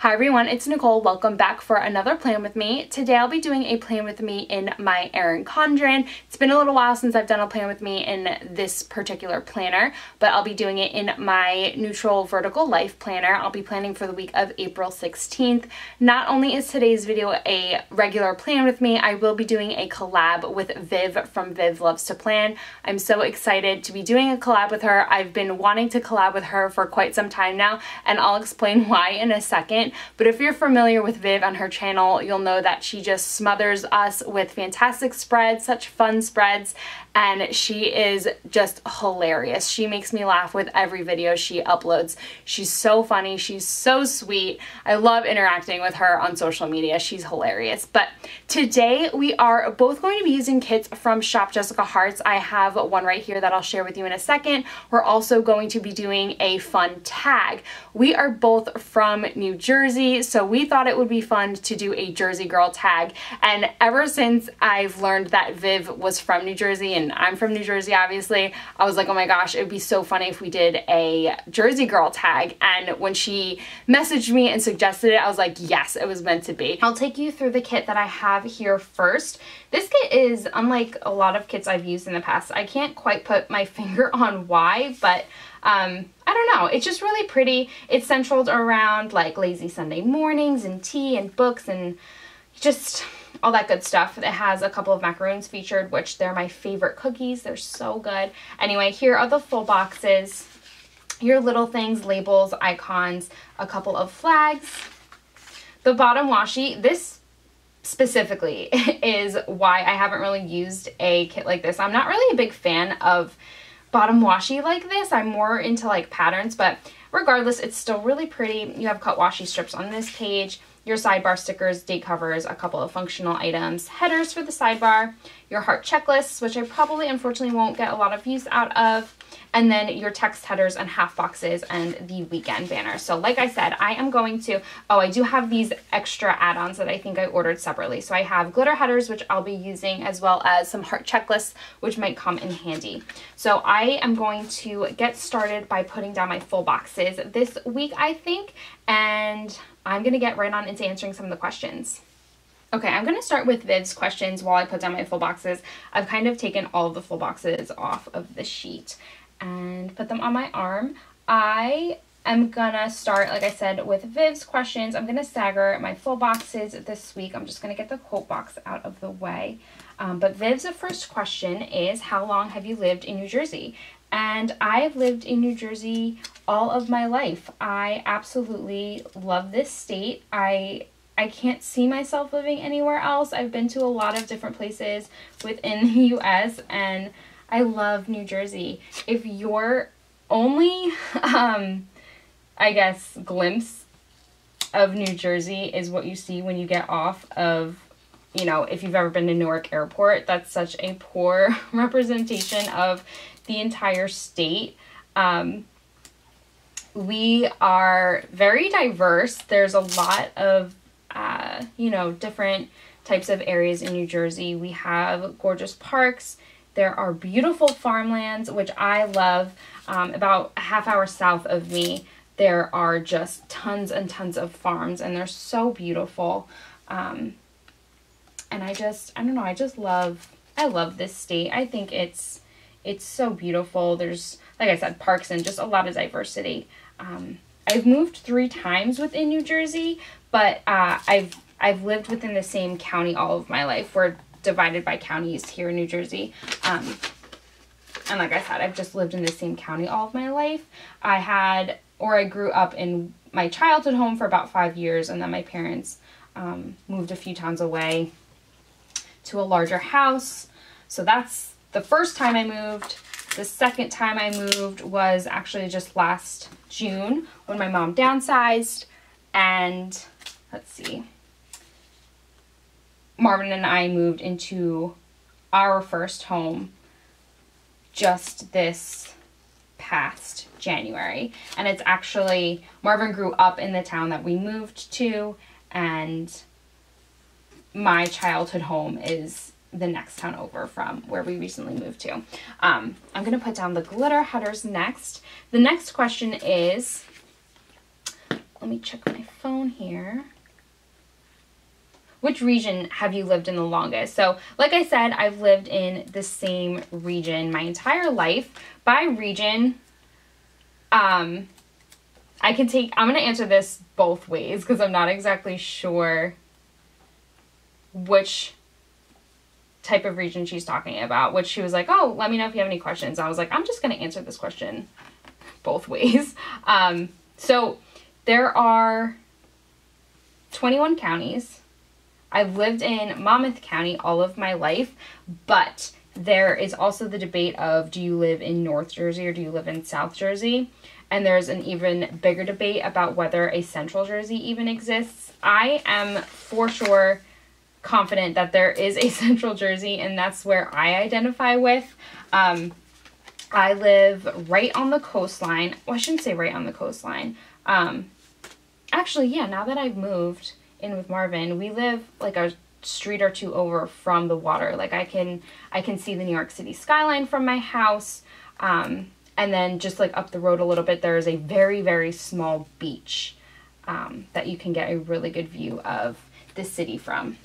Hi everyone, it's Nicole. Welcome back for another plan with me. Today I'll be doing a plan with me in my Erin Condren. It's been a little while since I've done a plan with me in this particular planner, but I'll be doing it in my Neutral Vertical Life planner. I'll be planning for the week of April 16th. Not only is today's video a regular plan with me, I will be doing a collab with Viv from VivLuvsToPlan. I'm so excited to be doing a collab with her. I've been wanting to collab with her for quite some time now, and I'll explain why in a second. But if you're familiar with Viv on her channel, you'll know that she just smothers us with fantastic spreads, such fun spreads, and she is just hilarious. She makes me laugh with every video she uploads. She's so funny. She's so sweet. I love interacting with her on social media. She's hilarious. But today we are both going to be using kits from Shop Jessica Hearts. I have one right here that I'll share with you in a second. We're also going to be doing a fun tag. We are both from New Jersey, so we thought it would be fun to do a Jersey girl tag. And ever since I've learned that Viv was from New Jersey, and I'm from New Jersey obviously, I was like, oh my gosh, it would be so funny if we did a Jersey girl tag. And when she messaged me and suggested it, I was like, yes, it was meant to be. I'll take you through the kit that I have here first. This kit is unlike a lot of kits I've used in the past. I can't quite put my finger on why, but I don't know. It's just really pretty. It's centered around like lazy Sunday mornings and tea and books and just all that good stuff. It has a couple of macaroons featured, which they're my favorite cookies. They're so good. Anyway, here are the full boxes. Your little things, labels, icons, a couple of flags. The bottom washi, this specifically is why I haven't really used a kit like this. I'm not really a big fan of bottom washi like this. I'm more into like patterns, but regardless, it's still really pretty. You have cut washi strips on this page, your sidebar stickers, date covers, a couple of functional items, headers for the sidebar, your heart checklists, which I probably unfortunately won't get a lot of use out of, and then your text headers and half boxes and the weekend banner. So like I said, I am going to, oh, I do have these extra add-ons that I think I ordered separately. So I have glitter headers, which I'll be using, as well as some heart checklists, which might come in handy. So I am going to get started by putting down my full boxes this week, I think, and I'm going to get right on into answering some of the questions. Okay, I'm going to start with Viv's questions while I put down my full boxes. I've kind of taken all of the full boxes off of the sheet and put them on my arm. I am going to start, like I said, with Viv's questions. I'm going to stagger my full boxes this week. I'm just going to get the quote box out of the way. But Viv's first question is, how long have you lived in New Jersey? And I've lived in New Jersey all of my life. I absolutely love this state. I can't see myself living anywhere else. I've been to a lot of different places within the US, and I love New Jersey. If your only, I guess, glimpse of New Jersey is what you see when you get off of, you know, if you've ever been to Newark Airport, that's such a poor representation of the entire state. We are very diverse. There's a lot of you know, different types of areas in New Jersey. We have gorgeous parks. There are beautiful farmlands, which I love. About a half hour south of me, there are just tons and tons of farms, and they're so beautiful. And I don't know, I love this state. I think it's so beautiful. There's, like I said, parks and just a lot of diversity. I've moved 3 times within New Jersey, but I've lived within the same county all of my life. We're divided by counties here in New Jersey. And like I said, I've just lived in the same county all of my life. I grew up in my childhood home for about 5 years, and then my parents moved a few towns away to a larger house. So that's the first time I moved. The second time I moved was actually just last June when my mom downsized, and let's see, Marvin and I moved into our first home just this past January. And it's actually, Marvin grew up in the town that we moved to, and my childhood home is the next town over from where we recently moved to. I'm going to put down the glitter headers next. The next question is, let me check my phone here. Which region have you lived in the longest? So like I said, I've lived in the same region my entire life. By region, I'm going to answer this both ways because I'm not exactly sure which type of region she's talking about, which she was like, oh, let me know if you have any questions. I was like, I'm just going to answer this question both ways. So there are 21 counties. I've lived in Monmouth County all of my life, but there is also the debate of, do you live in North Jersey or do you live in South Jersey? And there's an even bigger debate about whether a Central Jersey even exists. I am for sure confident that there is a Central Jersey, and that's where I identify with. I live right on the coastline. Well, I shouldn't say right on the coastline. Actually, yeah, now that I've moved in with Marvin, we live like a street or two over from the water. Like I can see the New York City skyline from my house. And then just like up the road a little bit, there is a very, very small beach that you can get a really good view of the city from.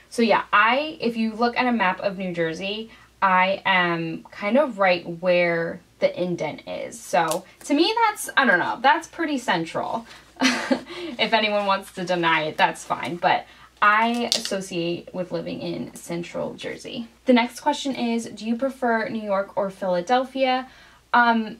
So yeah, if you look at a map of New Jersey, I am kind of right where the indent is. So to me, I don't know, that's pretty central. If anyone wants to deny it, that's fine. But I associate with living in Central Jersey. The next question is, do you prefer New York or Philadelphia? I've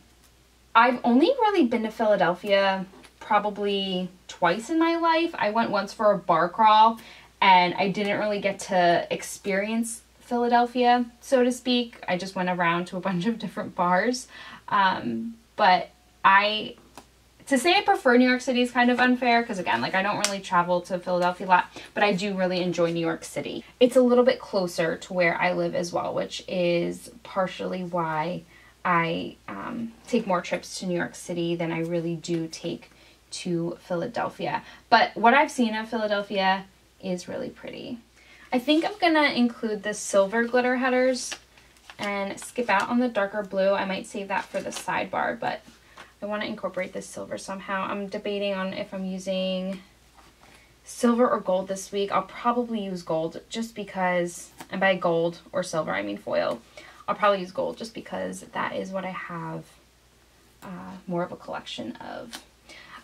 only really been to Philadelphia probably twice in my life. I went once for a bar crawl, and I didn't really get to experience Philadelphia, so to speak. I just went around to a bunch of different bars. But to say I prefer New York City is kind of unfair because, again, like I don't really travel to Philadelphia a lot, but I do really enjoy New York City. It's a little bit closer to where I live as well, which is partially why I take more trips to New York City than I really do take to Philadelphia. But what I've seen of Philadelphia is really pretty. I think I'm gonna include the silver glitter headers and skip out on the darker blue. I might save that for the sidebar, but I want to incorporate this silver somehow. I'm debating on if I'm using silver or gold this week. I'll probably use gold just because, and by gold or silver I mean foil, I'll probably use gold just because that is what I have more of a collection of.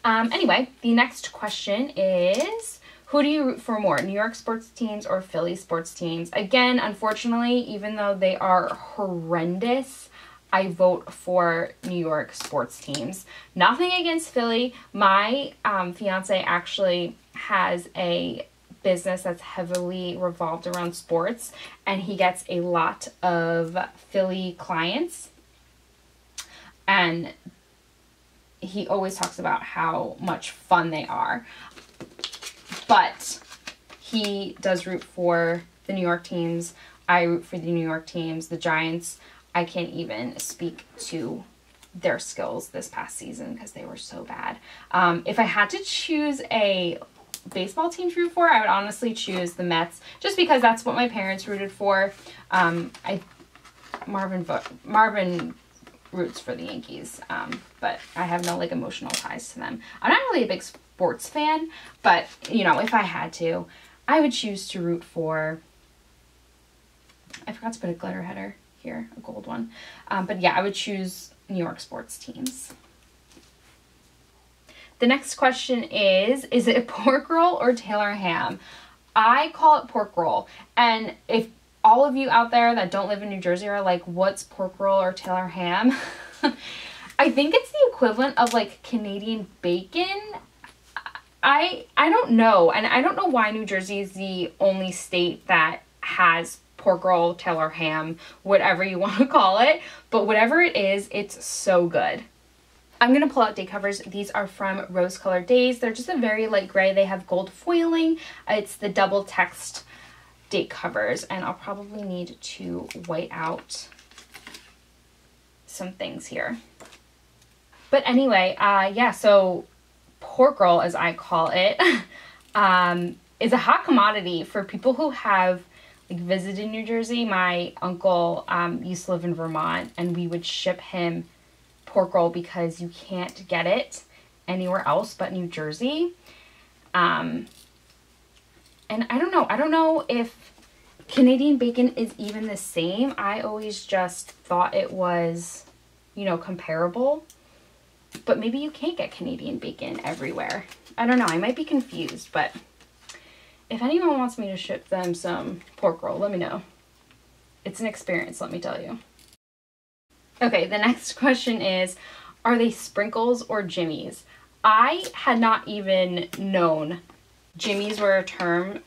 Anyway, the next question is, who do you root for more, New York sports teams or Philly sports teams? Again, unfortunately, even though they are horrendous, I vote for New York sports teams. Nothing against Philly. My fiance actually has a business that's heavily revolved around sports, and he gets a lot of Philly clients. And he always talks about how much fun they are. But he does root for the New York teams. I root for the New York teams. The Giants, I can't even speak to their skills this past season because they were so bad. If I had to choose a baseball team to root for, I would honestly choose the Mets, just because that's what my parents rooted for. Marvin roots for the Yankees, but I have no like emotional ties to them. I'm not really a big sports fan, but you know, if I had to, I would choose to root for, I forgot to put a glitter header here, a gold one. But yeah, I would choose New York sports teams. The next question is it pork roll or Taylor ham? I call it pork roll. And if all of you out there that don't live in New Jersey are like, what's pork roll or Taylor ham? I think it's the equivalent of like Canadian bacon. I don't know. And I don't know why New Jersey is the only state that has pork roll, Taylor ham, whatever you want to call it. But whatever it is, it's so good. I'm going to pull out day covers. These are from Rose Colored Days. They're just a very light gray. They have gold foiling. It's the double text date covers, and I'll probably need to white out some things here. But anyway, yeah, so pork roll, as I call it, is a hot commodity for people who have like visited New Jersey. My uncle used to live in Vermont, and we would ship him pork roll because you can't get it anywhere else but New Jersey. And I don't know if Canadian bacon is even the same. I always just thought it was, you know, comparable. But maybe you can't get Canadian bacon everywhere. I don't know. I might be confused, but if anyone wants me to ship them some pork roll, let me know. It's an experience, let me tell you. Okay, the next question is, are they sprinkles or jimmies? I had not even known jimmies were a term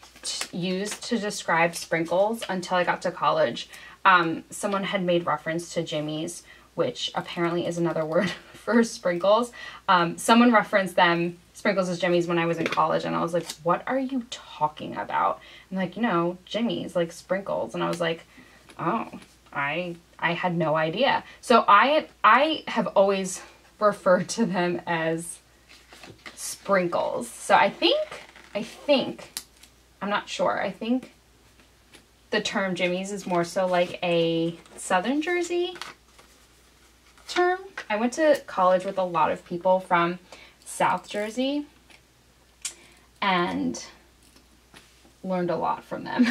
used to describe sprinkles until I got to college. Someone had made reference to jimmies, which apparently is another word for sprinkles. Someone referenced them, sprinkles as jimmies, when I was in college, and I was like, what are you talking about? I'm like, you know, jimmies, like sprinkles. And I was like, oh, I had no idea. So I have always referred to them as sprinkles. So I think, I'm not sure, I think the term jimmies is more so like a Southern Jersey term. I went to college with a lot of people from South Jersey and learned a lot from them.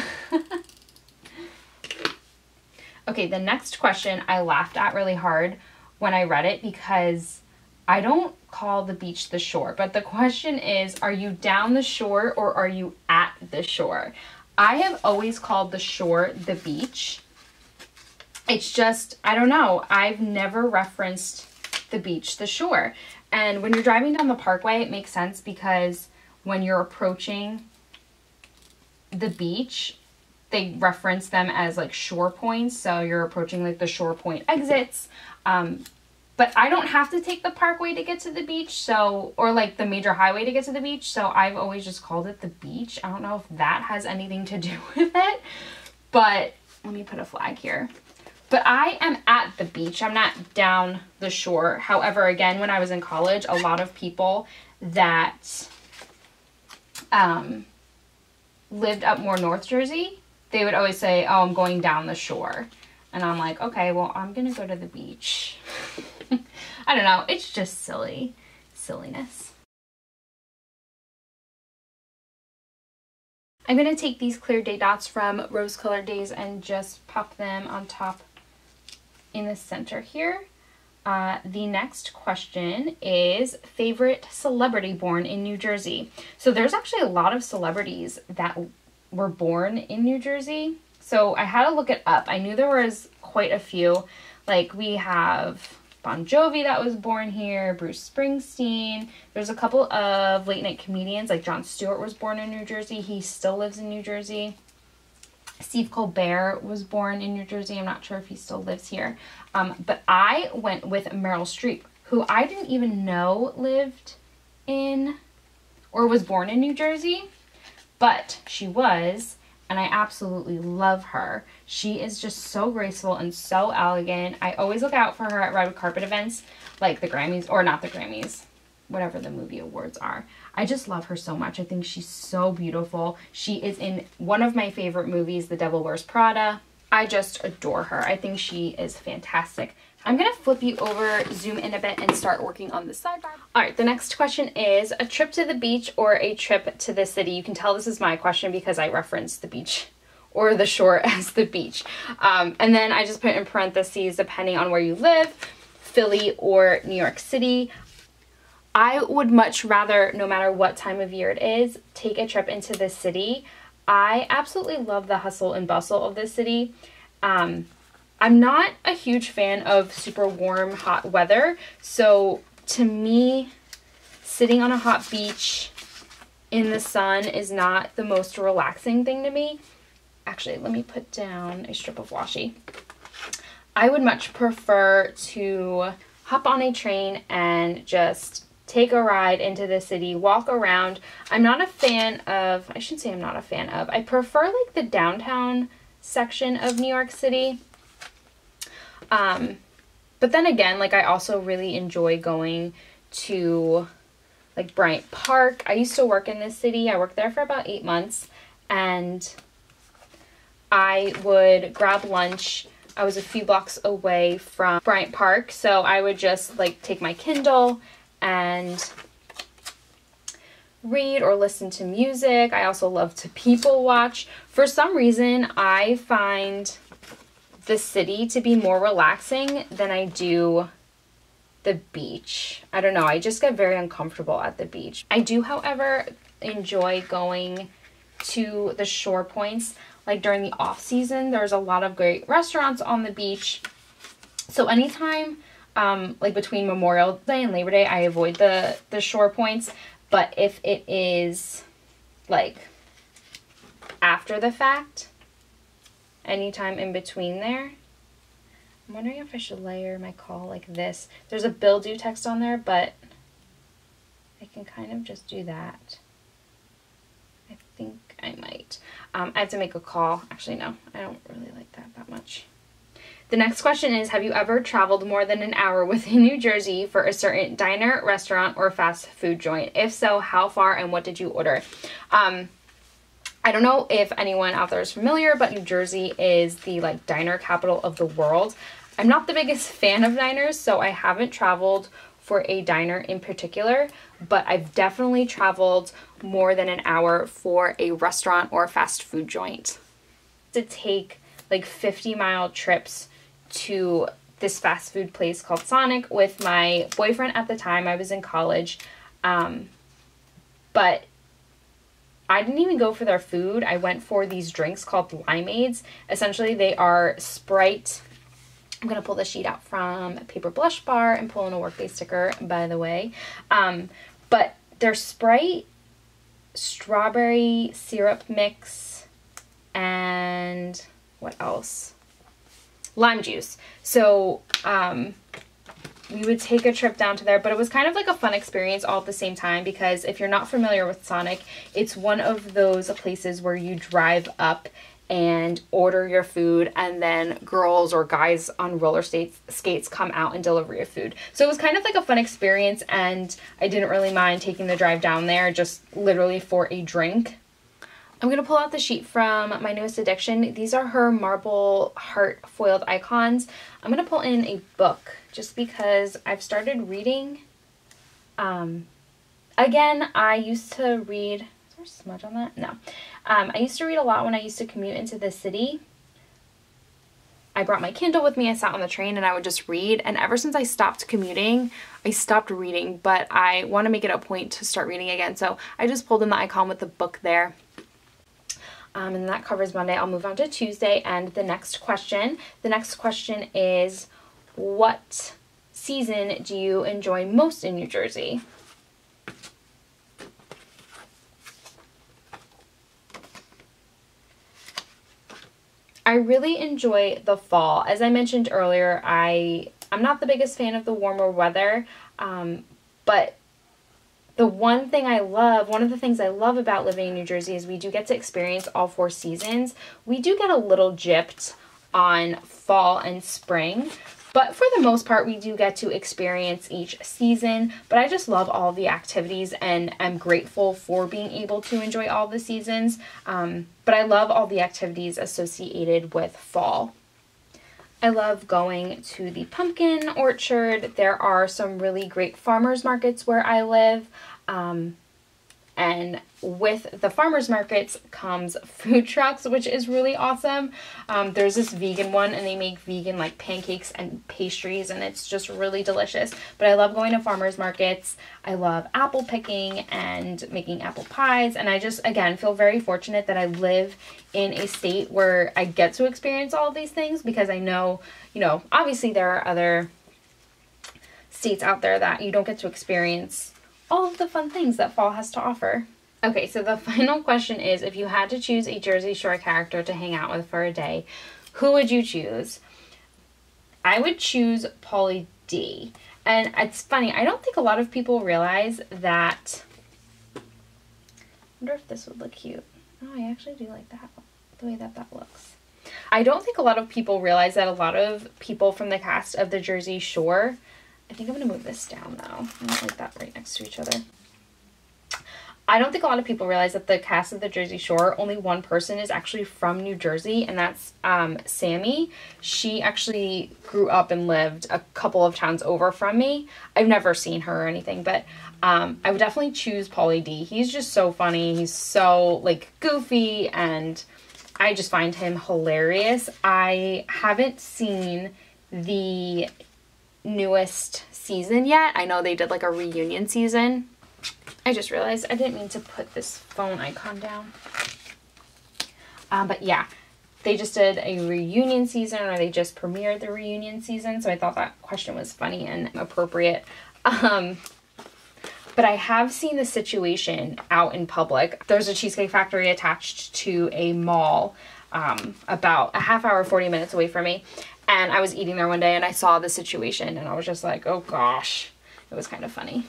Okay, the next question I laughed at really hard when I read it because I don't call the beach the shore, but the question is, are you down the shore or are you at the shore? I have always called the shore the beach. It's just, I don't know, I've never referenced the beach the shore. And when you're driving down the parkway, it makes sense because when you're approaching the beach, they reference them as like shore points. So you're approaching like the shore point exits. But I don't have to take the parkway to get to the beach, so, or like the major highway to get to the beach, so I've always just called it the beach. I don't know if that has anything to do with it, but let me put a flag here. But I am at the beach. I'm not down the shore. However, again, when I was in college, a lot of people that lived up more North Jersey, they would always say, oh, I'm going down the shore. And I'm like, okay, well, I'm going to go to the beach. I don't know. It's just silliness. I'm going to take these clear day dots from Rose Colored Days and just pop them on top in the center here. The next question is favorite celebrity born in New Jersey. So there's actually a lot of celebrities that were born in New Jersey. So I had to look it up. I knew there was quite a few. Like we have Bon Jovi that was born here, Bruce Springsteen. There's a couple of late night comedians, like Jon Stewart was born in New Jersey. He still lives in New Jersey. Steve Colbert was born in New Jersey. I'm not sure if he still lives here. But I went with Meryl Streep, who I didn't even know lived in or was born in New Jersey, but she was. And I absolutely love her. She is just so graceful and so elegant. I always look out for her at red carpet events, like the Grammys, or not the Grammys, whatever the movie awards are. I just love her so much. I think she's so beautiful. She is in one of my favorite movies, The Devil Wears Prada. I just adore her. I think she is fantastic. I'm going to flip you over, zoom in a bit, and start working on the sidebar. All right, the next question is a trip to the beach or a trip to the city. You can tell this is my question because I referenced the beach or the shore as the beach. And then I just put in parentheses, depending on where you live, Philly or New York City. I would much rather, no matter what time of year it is, take a trip into the city. I absolutely love the hustle and bustle of the city. I'm not a huge fan of super warm, hot weather. So to me, sitting on a hot beach in the sun is not the most relaxing thing to me. Actually, let me put down a strip of washi. I would much prefer to hop on a train and just take a ride into the city, walk around. I'm not a fan of, I shouldn't say I'm not a fan of, I prefer like the downtown section of New York City. But then again, like I also really enjoy going to like Bryant Park. I used to work in this city. I worked there for about 8 months and I would grab lunch. I was a few blocks away from Bryant Park. So I would just like take my Kindle and read or listen to music. I also love to people watch. For some reason, I find the city to be more relaxing than I do the beach. I don't know, I just get very uncomfortable at the beach. I do, however, enjoy going to the shore points. Like during the off season, there's a lot of great restaurants on the beach. So anytime, like between Memorial Day and Labor Day, I avoid the shore points. But if it is like after the fact, anytime in between there, I'm wondering if I should layer my call like this. There's a bill due text on there, but I can kind of just do that. I think I might. I have to make a call. Actually, no, I don't really like that much. The next question is, have you ever traveled more than an hour within New Jersey for a certain diner, restaurant, or fast food joint? If so, how far and what did you order? I don't know if anyone out there is familiar, but New Jersey is the like diner capital of the world. I'm not the biggest fan of diners, so I haven't traveled for a diner in particular, but I've definitely traveled more than an hour for a restaurant or fast food joint. To take like 50-mile trips to this fast food place called Sonic with my boyfriend at the time. I was in college, but I didn't even go for their food. I went for these drinks called limeades. Essentially, they are Sprite. I'm going to pull the sheet out from Paper Blush Bar and pull in a Workday sticker, by the way. But they're Sprite, strawberry syrup mix, and what else? Lime juice. So we would take a trip down to there, but it was kind of like a fun experience all at the same time, because if you're not familiar with Sonic, it's one of those places where you drive up and order your food, and then girls or guys on roller skates come out and deliver your food. So it was kind of like a fun experience, and I didn't really mind taking the drive down there just literally for a drink. I'm going to pull out the sheet from my newest addiction. These are her marble heart foiled icons. I'm going to pull in a book just because I've started reading. Again, I used to read... Is there a smudge on that? No. I used to read a lot when I used to commute into the city. I brought my Kindle with me. I sat on the train and I would just read. And ever since I stopped commuting, I stopped reading. But I want to make it a point to start reading again. So I just pulled in the icon with the book there. And that covers Monday. I'll move on to Tuesday and the next question. The next question is, what season do you enjoy most in New Jersey? I really enjoy the fall. As I mentioned earlier, I'm not the biggest fan of the warmer weather, but the one of the things I love about living in New Jersey is we do get to experience all 4 seasons. We do get a little gypped on fall and spring, but for the most part, we do get to experience each season. But I just love all the activities, and I'm grateful for being able to enjoy all the seasons. But I love all the activities associated with fall. I love going to the pumpkin orchard. There are some really great farmers markets where I live. And with the farmers markets comes food trucks, which is really awesome. There's this vegan one, and they make vegan like pancakes and pastries, and it's just really delicious. But I love going to farmers markets. I love apple picking and making apple pies. And I just, again, feel very fortunate that I live in a state where I get to experience all of these things, because I know, obviously there are other states out there that you don't get to experience all of the fun things that fall has to offer. Okay, so the final question is, if you had to choose a Jersey Shore character to hang out with for a day, who would you choose? I would choose Pauly D. And it's funny, I don't think a lot of people realize that... I wonder if this would look cute. Oh, I actually do like that, the way that looks. I don't think a lot of people realize that a lot of people from the cast of the Jersey Shore... I think I'm going to move this down, though. I don't like that right next to each other. I don't think a lot of people realize that the cast of the Jersey Shore, only one person is actually from New Jersey, and that's Sammy. She actually grew up and lived a couple of towns over from me. I've never seen her or anything, but I would definitely choose Pauly D. He's just so funny. He's so like goofy, and I just find him hilarious. I haven't seen the newest season yet. I know they did like a reunion season. I just realized I didn't mean to put this phone icon down. But yeah, they just did a reunion season, or they just premiered the reunion season. So I thought that question was funny and appropriate. But I have seen the situation out in public. There's a Cheesecake Factory attached to a mall about a half hour, 40 minutes away from me. And I was eating there one day and I saw the situation and I was just like, oh gosh, it was kind of funny.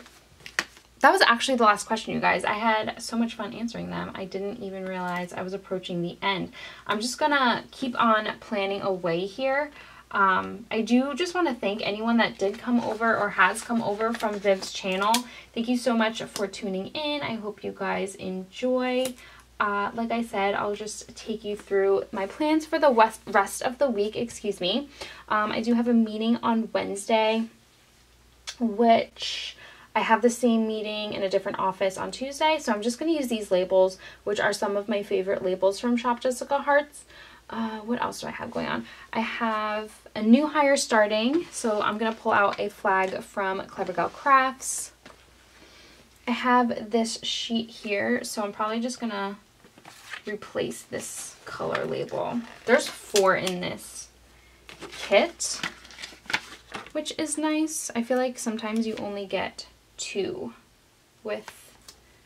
That was actually the last question, you guys. I had so much fun answering them. I didn't even realize I was approaching the end. I'm just gonna keep on planning away here. I do just want to thank anyone that did come over or has come over from Viv's channel. Thank you so much for tuning in. I hope you guys enjoy. Like I said, I'll just take you through my plans for the rest of the week, excuse me. I do have a meeting on Wednesday, which I have the same meeting in a different office on Tuesday. So I'm just going to use these labels, which are some of my favorite labels from Shop Jessica Hearts. What else do I have going on? I have a new hire starting, so I'm going to pull out a flag from Clever Gal Crafts. I have this sheet here, so I'm probably just going to replace this color label. There's 4 in this kit, which is nice. I feel like sometimes you only get 2 with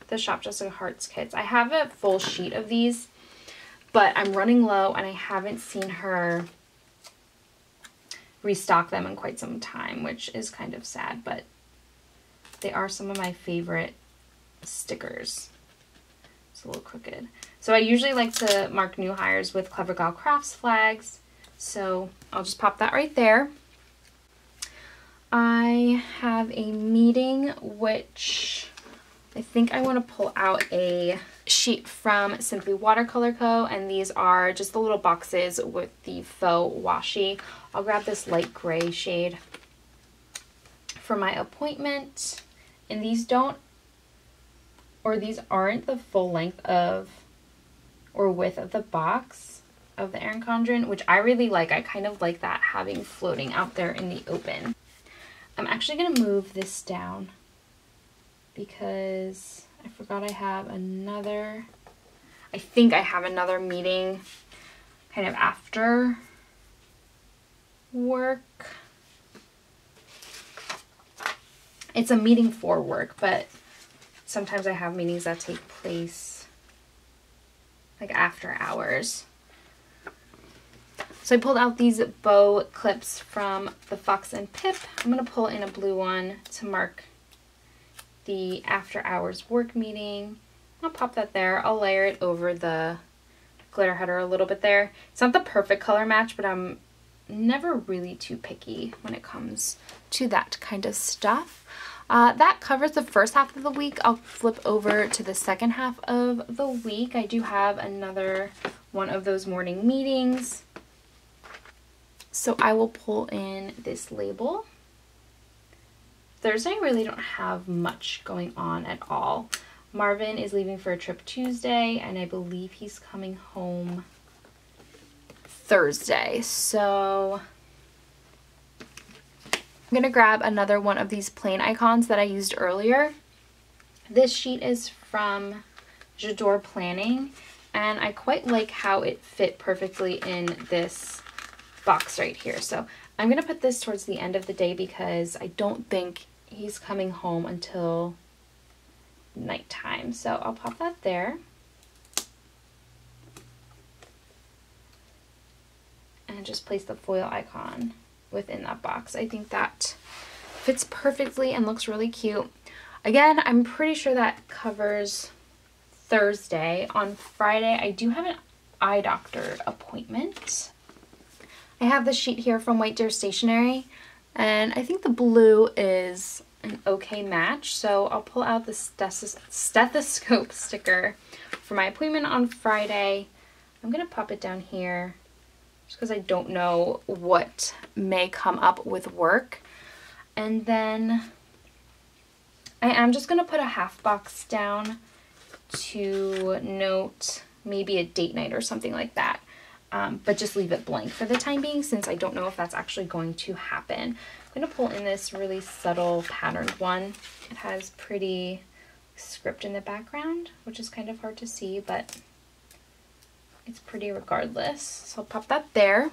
the Shop Jessica Hearts kits. I have a full sheet of these, but I'm running low and I haven't seen her restock them in quite some time, which is kind of sad, but they are some of my favorite stickers. It's a little crooked. So I usually like to mark new hires with Clever Gal Crafts flags, so I'll just pop that right there. I have a meeting, which I think I want to pull out a sheet from Simply Watercolor Co. And these are just the little boxes with the faux washi. I'll grab this light gray shade for my appointment. And these aren't the full length of or width of the box of the Erin Condren, which I really like. I kind of like that having floating out there in the open. I'm actually going to move this down because I forgot I have another, I think I have another meeting kind of after work. It's a meeting for work, but sometimes I have meetings that take place like after hours. So I pulled out these bow clips from the Fox and Pip. I'm going to pull in a blue one to mark the after hours work meeting. I'll pop that there. I'll layer it over the glitter header a little bit there. It's not the perfect color match, but I'm never really too picky when it comes to that kind of stuff. That covers the first half of the week. I'll flip over to the second half of the week. I do have another one of those morning meetings. So I will pull in this label. Thursday, I really don't have much going on at all. Marvin is leaving for a trip Tuesday, and I believe he's coming home Thursday. So I'm going to grab another one of these plain icons that I used earlier. This sheet is from J'adore Planning, and I quite like how it fit perfectly in this box right here. So I'm going to put this towards the end of the day because I don't think he's coming home until nighttime. So I'll pop that there. And just place the foil icon within that box. I think that fits perfectly and looks really cute. Again, I'm pretty sure that covers Thursday. On Friday, I do have an eye doctor appointment. I have the sheet here from White Deer Stationery, and I think the blue is an okay match. So I'll pull out the stethoscope sticker for my appointment on Friday. I'm going to pop it down here just because I don't know what may come up with work. And then I am just going to put a half box down to note maybe a date night or something like that. But just leave it blank for the time being since I don't know if that's actually going to happen. I'm going to pull in this really subtle patterned one. It has pretty script in the background, which is kind of hard to see, but it's pretty regardless. So I'll pop that there.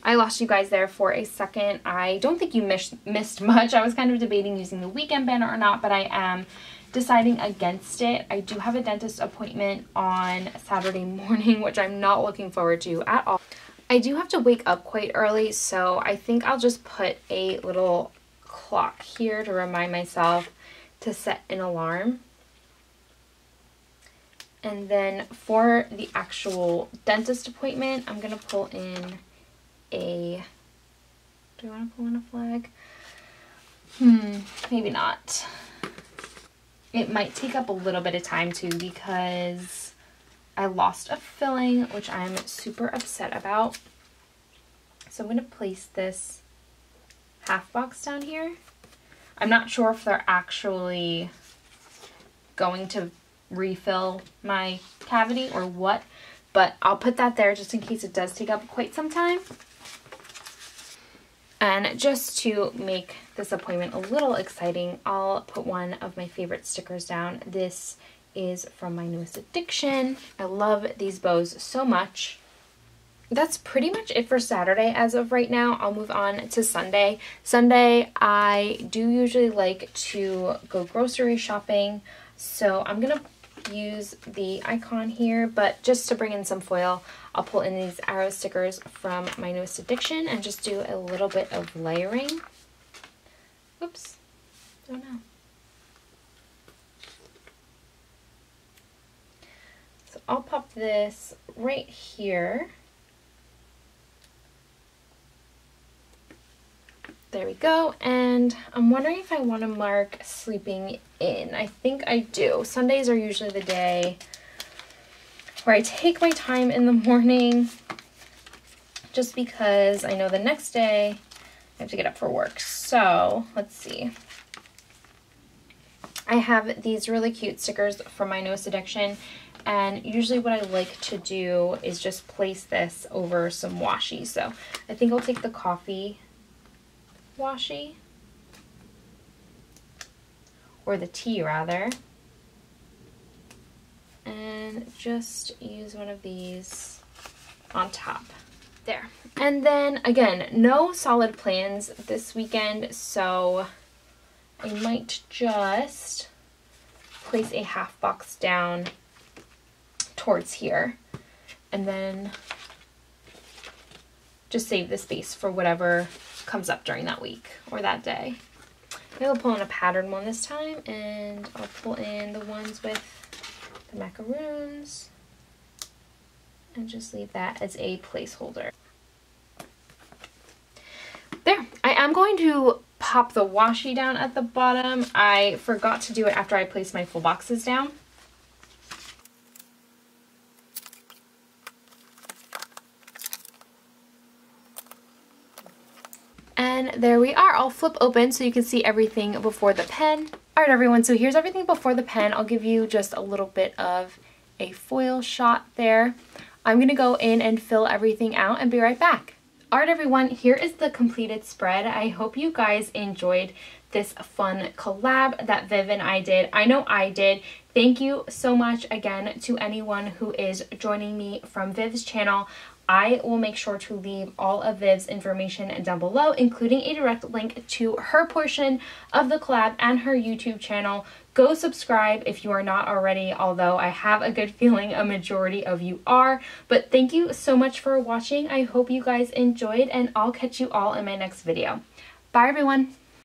I lost you guys there for a second. I don't think you missed much. I was kind of debating using the weekend banner or not, but I am deciding against it. I do have a dentist appointment on Saturday morning, which I'm not looking forward to at all. I do have to wake up quite early, so I think I'll just put a little clock here to remind myself to set an alarm. And then for the actual dentist appointment, I'm going to pull in a... Do I want to pull in a flag? Maybe not. It might take up a little bit of time too because I lost a filling, which I'm super upset about. So I'm going to place this half box down here. I'm not sure if they're actually going to refill my cavity or what, but I'll put that there just in case it does take up quite some time. And just to make this appointment a little exciting, I'll put one of my favorite stickers down. This is from my newest addiction. I love these bows so much. That's pretty much it for Saturday as of right now. I'll move on to Sunday. Sunday, I do usually like to go grocery shopping, so I'm gonna use the icon here, but just to bring in some foil, I'll pull in these arrow stickers from my newest addiction and just do a little bit of layering. Oops, don't know. So I'll pop this right here. There we go, and I'm wondering if I want to mark sleeping in. I think I do. Sundays are usually the day where I take my time in the morning just because I know the next day I have to get up for work. So let's see. I have these really cute stickers from my newest addiction, and usually what I like to do is just place this over some washi. So I think I'll take the coffee washi, or the tea rather, and just use one of these on top there. And then again, no solid plans this weekend, so I might just place a half box down towards here and then just save the space for whatever comes up during that week or that day. Maybe I'll pull in a pattern one this time, and I'll pull in the ones with the macaroons and just leave that as a placeholder. There, I am going to pop the washi down at the bottom. I forgot to do it after I placed my full boxes down. And there we are. I'll flip open so you can see everything before the pen. Alright everyone, so here's everything before the pen. I'll give you just a little bit of a foil shot there. I'm going to go in and fill everything out and be right back. Alright everyone, here is the completed spread. I hope you guys enjoyed this fun collab that Viv and I did. I know I did. Thank you so much again to anyone who is joining me from Viv's channel. I will make sure to leave all of Viv's information down below, including a direct link to her portion of the collab and her YouTube channel. Go subscribe if you are not already, although I have a good feeling a majority of you are. But thank you so much for watching. I hope you guys enjoyed, and I'll catch you all in my next video. Bye everyone!